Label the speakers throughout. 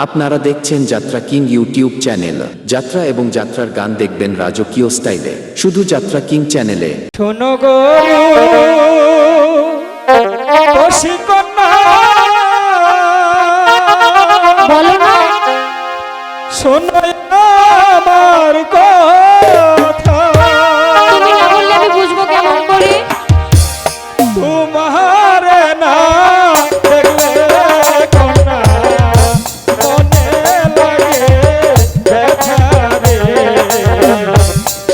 Speaker 1: আপনারা দেখছেন যাত্রা কিং ইউটিউব চ্যানেল। যাত্রা এবং যাত্রার গান দেখবেন রাজকীয় স্টাইলে, শুধু যাত্রা কিং চ্যানেলে।
Speaker 2: শোনো গো কন্যা,
Speaker 3: বলো না,
Speaker 2: শোনো আমার কথা।
Speaker 3: তুমি না বললে আমি বুঝবো কেমন করে?
Speaker 2: তোমার না দেখলে কন্যা মনে লাগে ব্যথা রে।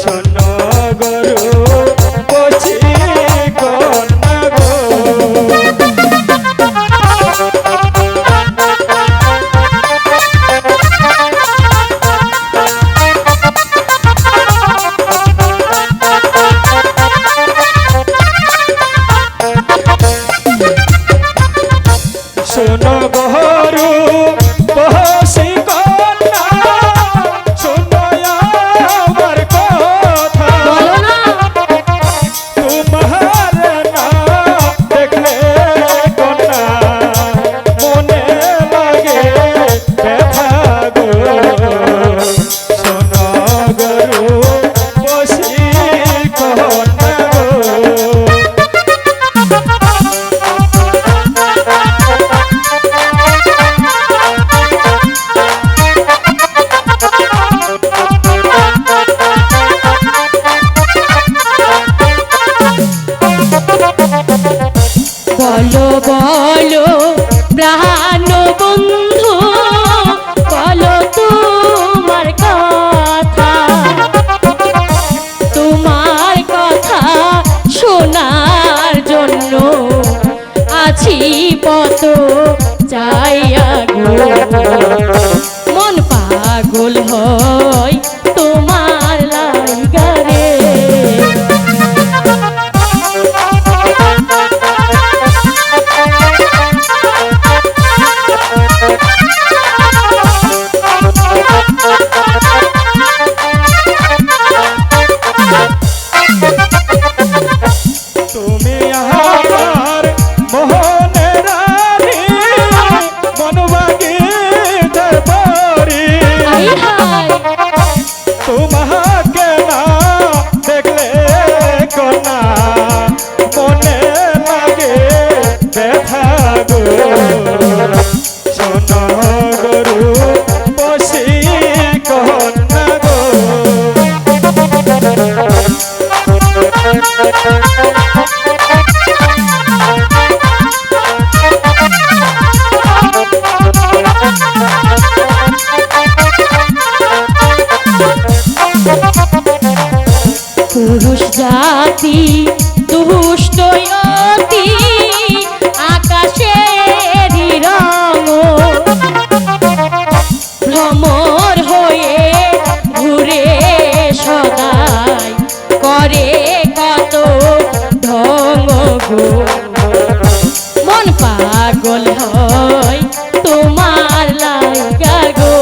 Speaker 2: শোনো গরু বছি কন্যা গো। শোনো গরু বছি কন্যা, শোনো আমার কথা।
Speaker 3: বলো না,
Speaker 2: তোমার না দেখলে কন্যা মনে লাগে ব্যথা গো। শোনো গরু বছি কন্যা গো।
Speaker 3: বলো বলো প্রাণ বন্ধু, বলো তোমার কথা। তোমার কথা শোনার জন্য আছি পত চাইয়া গো। মন পাগল হয় তোমার লাইগা রে।
Speaker 2: তুমি আমার মোহনের রানী, মনবাগী দরবারি।
Speaker 3: আই হায়,
Speaker 2: তোমাকে না দেখলে কন্যা মনে লাগে ব্যথা গো। শোনো গরু বছি কন্যা গো।
Speaker 3: পুরুষ জাতি দুষ্ট অতি, আকাশের রঙ ভ্রমর হয়ে ঘুরে সদাই, করে কত ঢং গো। মন পাগল হয় তোমার লাইগা গো।